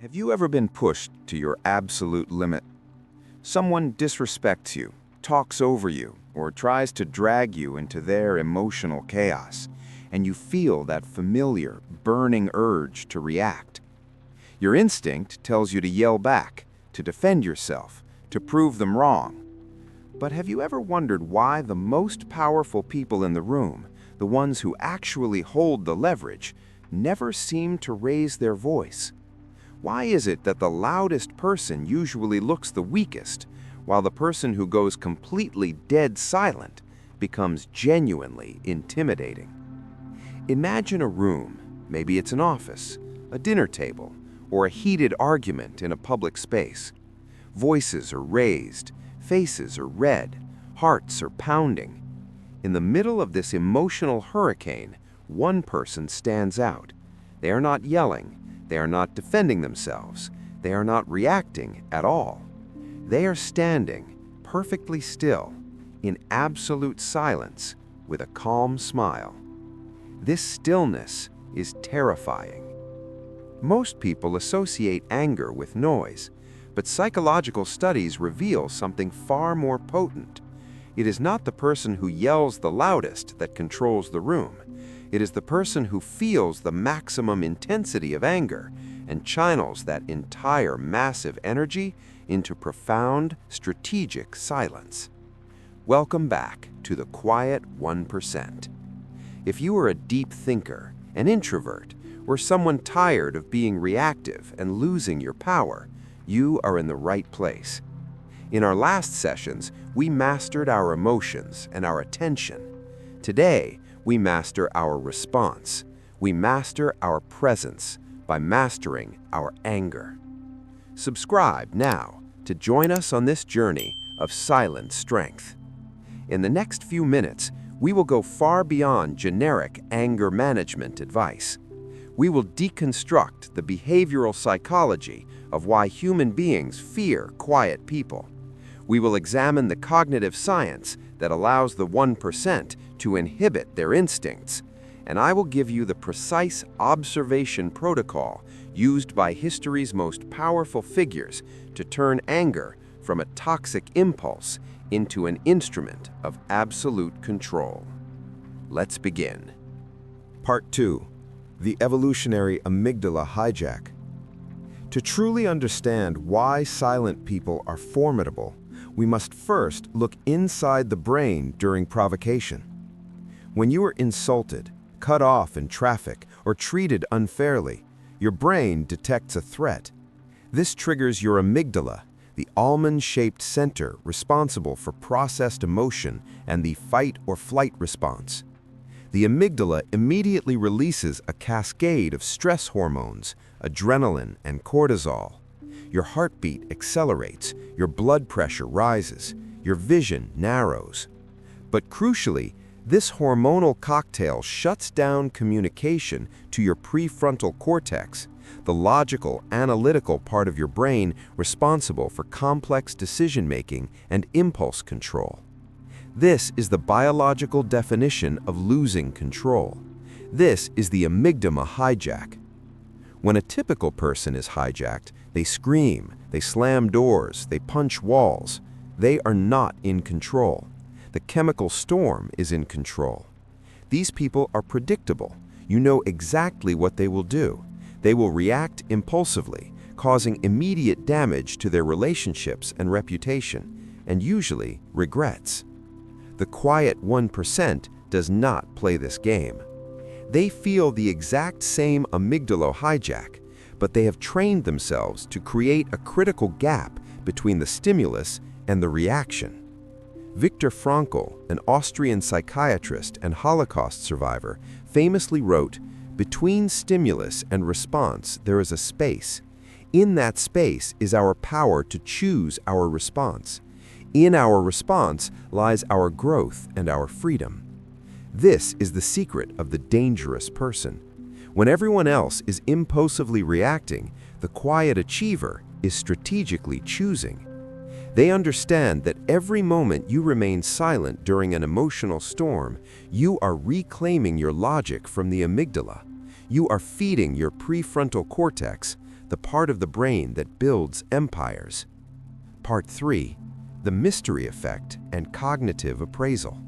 Have you ever been pushed to your absolute limit? Someone disrespects you, talks over you, or tries to drag you into their emotional chaos, and you feel that familiar, burning urge to react. Your instinct tells you to yell back, to defend yourself, to prove them wrong. But have you ever wondered why the most powerful people in the room, the ones who actually hold the leverage, never seem to raise their voice? Why is it that the loudest person usually looks the weakest, while the person who goes completely dead silent becomes genuinely intimidating? Imagine a room, maybe it's an office, a dinner table, or a heated argument in a public space. Voices are raised, faces are red, hearts are pounding. In the middle of this emotional hurricane, one person stands out. They are not yelling. They are not defending themselves. They are not reacting at all. They are standing perfectly still, in absolute silence, with a calm smile. This stillness is terrifying. Most people associate anger with noise, but psychological studies reveal something far more potent. It is not the person who yells the loudest that controls the room. It is the person who feels the maximum intensity of anger and channels that entire massive energy into profound, strategic silence. Welcome back to the quiet 1%. If you are a deep thinker, an introvert, or someone tired of being reactive and losing your power, you are in the right place. In our last sessions, we mastered our emotions and our attention. Today, we master our response. We master our presence by mastering our anger. Subscribe now to join us on this journey of silent strength. In the next few minutes, we will go far beyond generic anger management advice. We will deconstruct the behavioral psychology of why human beings fear quiet people. We will examine the cognitive science that allows the 1% to inhibit their instincts, and I will give you the precise observation protocol used by history's most powerful figures to turn anger from a toxic impulse into an instrument of absolute control. Let's begin. Part 2. The Evolutionary Amygdala Hijack. To truly understand why silent people are formidable, we must first look inside the brain during provocation. When you are insulted, cut off in traffic, or treated unfairly, your brain detects a threat. This triggers your amygdala, the almond-shaped center responsible for processed emotion and the fight or flight response. The amygdala immediately releases a cascade of stress hormones, adrenaline and cortisol. Your heartbeat accelerates, your blood pressure rises, your vision narrows. But crucially, this hormonal cocktail shuts down communication to your prefrontal cortex, the logical, analytical part of your brain responsible for complex decision-making and impulse control. This is the biological definition of losing control. This is the amygdala hijack. When a typical person is hijacked, they scream, they slam doors, they punch walls. They are not in control. The chemical storm is in control. These people are predictable. You know exactly what they will do. They will react impulsively, causing immediate damage to their relationships and reputation, and usually regrets. The quiet 1% does not play this game. They feel the exact same amygdala hijack, but they have trained themselves to create a critical gap between the stimulus and the reaction. Viktor Frankl, an Austrian psychiatrist and Holocaust survivor, famously wrote, "Between stimulus and response there is a space. In that space is our power to choose our response. In our response lies our growth and our freedom." This is the secret of the dangerous person. When everyone else is impulsively reacting, the quiet achiever is strategically choosing. They understand that every moment you remain silent during an emotional storm, you are reclaiming your logic from the amygdala. You are feeding your prefrontal cortex, the part of the brain that builds empires. Part 3, the mystery effect and cognitive appraisal.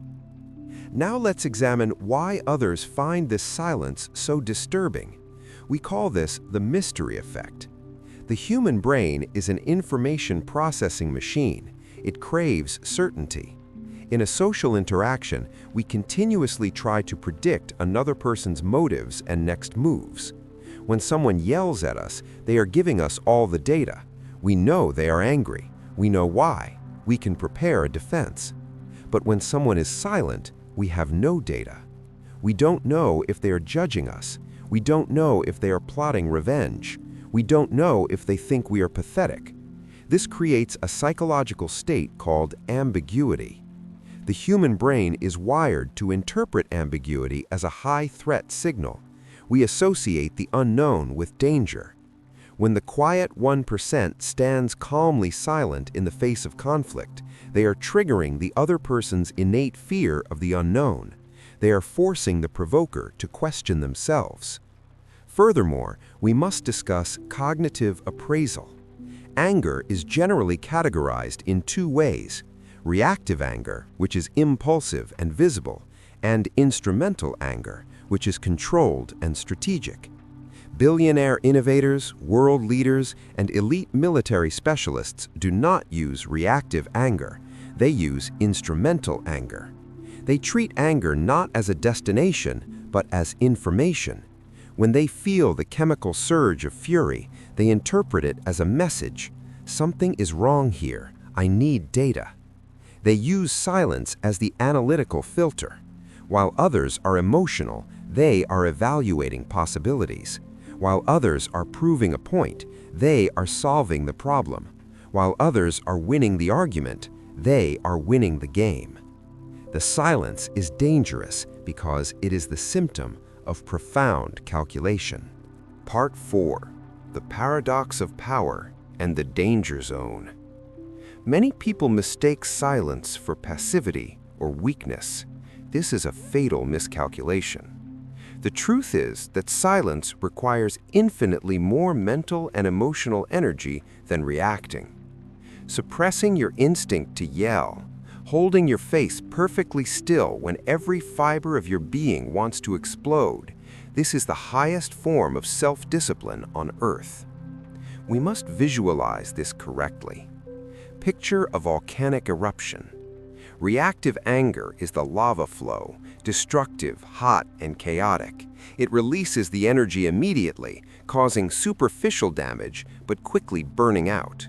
Now let's examine why others find this silence so disturbing. We call this the mystery effect. The human brain is an information processing machine. It craves certainty. In a social interaction, we continuously try to predict another person's motives and next moves. When someone yells at us, they are giving us all the data. We know they are angry. We know why. We can prepare a defense. But when someone is silent, we have no data. We don't know if they are judging us. We don't know if they are plotting revenge. We don't know if they think we are pathetic. This creates a psychological state called ambiguity. The human brain is wired to interpret ambiguity as a high-threat signal. We associate the unknown with danger. When the quiet 1% stands calmly silent in the face of conflict, they are triggering the other person's innate fear of the unknown. They are forcing the provoker to question themselves. Furthermore, we must discuss cognitive appraisal. Anger is generally categorized in two ways: reactive anger, which is impulsive and visible, and instrumental anger, which is controlled and strategic. Billionaire innovators, world leaders, and elite military specialists do not use reactive anger. They use instrumental anger. They treat anger not as a destination, but as information. When they feel the chemical surge of fury, they interpret it as a message. Something is wrong here. I need data. They use silence as the analytical filter. While others are emotional, they are evaluating possibilities. While others are proving a point, they are solving the problem. While others are winning the argument, they are winning the game. The silence is dangerous because it is the symptom of profound calculation. Part 4. The paradox of power and the danger zone. Many people mistake silence for passivity or weakness. This is a fatal miscalculation. The truth is that silence requires infinitely more mental and emotional energy than reacting. Suppressing your instinct to yell, holding your face perfectly still when every fiber of your being wants to explode, this is the highest form of self-discipline on earth. We must visualize this correctly. Picture a volcanic eruption. Reactive anger is the lava flow, destructive, hot, and chaotic. It releases the energy immediately, causing superficial damage, but quickly burning out.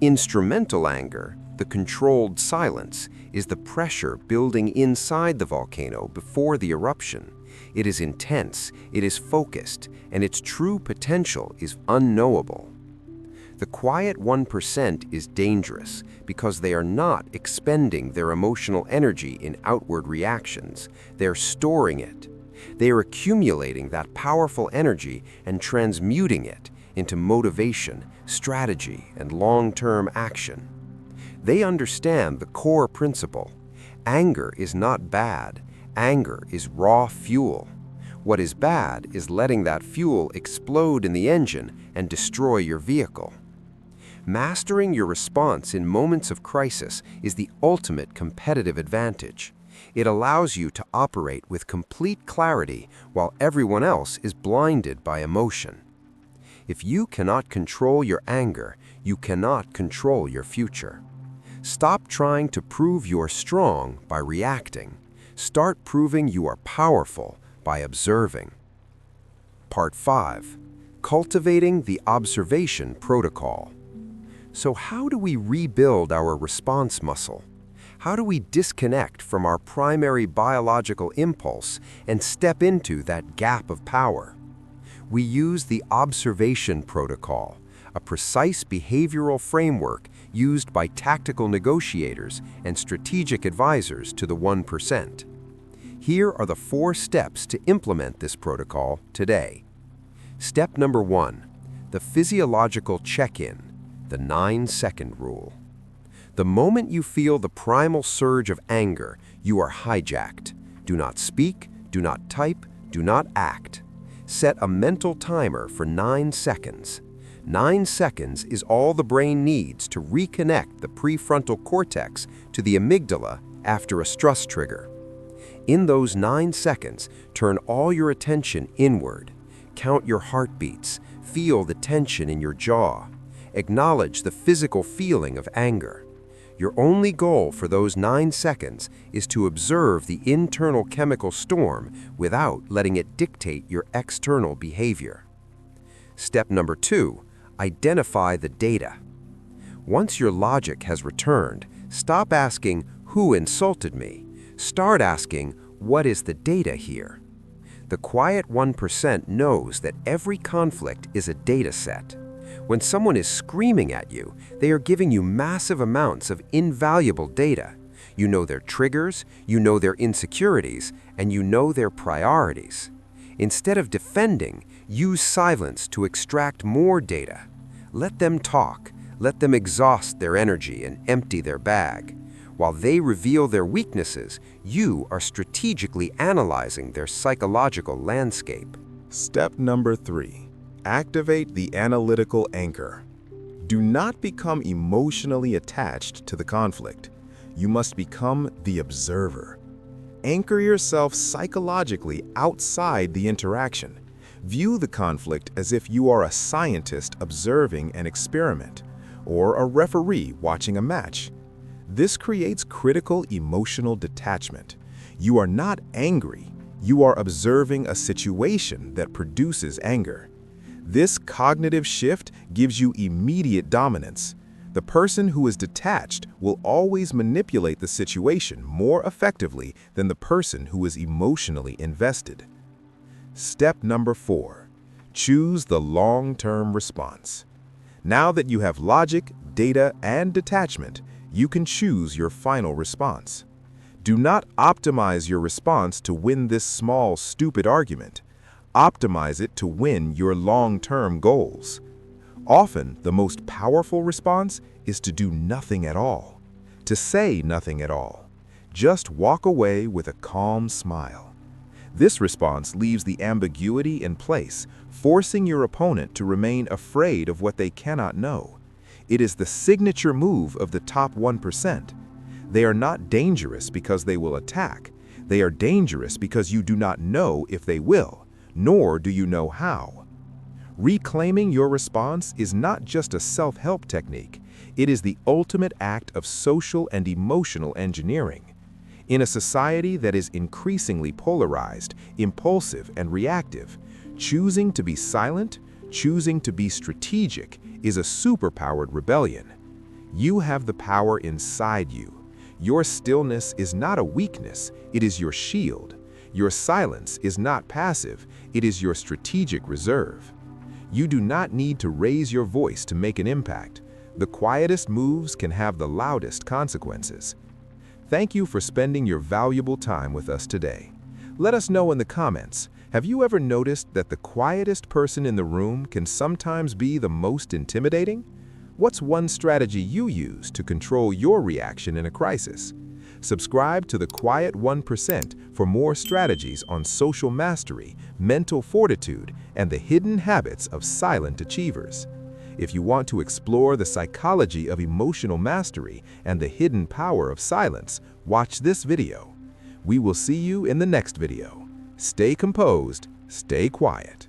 Instrumental anger, the controlled silence, is the pressure building inside the volcano before the eruption. It is intense, it is focused, and its true potential is unknowable. The quiet 1% is dangerous because they are not expending their emotional energy in outward reactions. They're storing it. They are accumulating that powerful energy and transmuting it into motivation, strategy, and long-term action. They understand the core principle. Anger is not bad. Anger is raw fuel. What is bad is letting that fuel explode in the engine and destroy your vehicle. Mastering your response in moments of crisis is the ultimate competitive advantage. It allows you to operate with complete clarity while everyone else is blinded by emotion. If you cannot control your anger, you cannot control your future. Stop trying to prove you're strong by reacting. Start proving you are powerful by observing. Part 5. Cultivating the observation protocol. So how do we rebuild our response muscle? How do we disconnect from our primary biological impulse and step into that gap of power? We use the observation protocol, a precise behavioral framework used by tactical negotiators and strategic advisors to the 1%. Here are the 4 steps to implement this protocol today. Step number 1, the physiological check-in. The 9-second rule. The moment you feel the primal surge of anger, you are hijacked. Do not speak, do not type, do not act. Set a mental timer for 9 seconds. 9 seconds is all the brain needs to reconnect the prefrontal cortex to the amygdala after a stress trigger. In those 9 seconds, turn all your attention inward. Count your heartbeats, feel the tension in your jaw. Acknowledge the physical feeling of anger. Your only goal for those 9 seconds is to observe the internal chemical storm without letting it dictate your external behavior. Step number 2, identify the data. Once your logic has returned, stop asking, "Who insulted me?" Start asking, "What is the data here?" The quiet 1% knows that every conflict is a data set. When someone is screaming at you, they are giving you massive amounts of invaluable data. You know their triggers, you know their insecurities, and you know their priorities. Instead of defending, use silence to extract more data. Let them talk, let them exhaust their energy and empty their bag. While they reveal their weaknesses, you are strategically analyzing their psychological landscape. Step number 3. Activate the analytical anchor. Do not become emotionally attached to the conflict. You must become the observer. Anchor yourself psychologically outside the interaction. View the conflict as if you are a scientist observing an experiment, or a referee watching a match. This creates critical emotional detachment. You are not angry. You are observing a situation that produces anger. This cognitive shift gives you immediate dominance. The person who is detached will always manipulate the situation more effectively than the person who is emotionally invested. Step number 4. Choose the long-term response. Now that you have logic, data, and detachment, you can choose your final response. Do not optimize your response to win this small, stupid argument. Optimize it to win your long-term goals. Often, the most powerful response is to do nothing at all, to say nothing at all. Just walk away with a calm smile. This response leaves the ambiguity in place, forcing your opponent to remain afraid of what they cannot know. It is the signature move of the top 1%. They are not dangerous because they will attack. They are dangerous because you do not know if they will, nor do you know how. Reclaiming your response is not just a self-help technique. It is the ultimate act of social and emotional engineering. In a society that is increasingly polarized, impulsive, and reactive, choosing to be silent, choosing to be strategic, is a superpowered rebellion. You have the power inside you. Your stillness is not a weakness, it is your shield. Your silence is not passive, it is your strategic reserve. You do not need to raise your voice to make an impact. The quietest moves can have the loudest consequences. Thank you for spending your valuable time with us today. Let us know in the comments, have you ever noticed that the quietest person in the room can sometimes be the most intimidating? What's one strategy you use to control your reaction in a crisis? Subscribe to the Quiet 1% for more strategies on social mastery, mental fortitude, and the hidden habits of silent achievers. If you want to explore the psychology of emotional mastery and the hidden power of silence, watch this video. We will see you in the next video. Stay composed, stay quiet.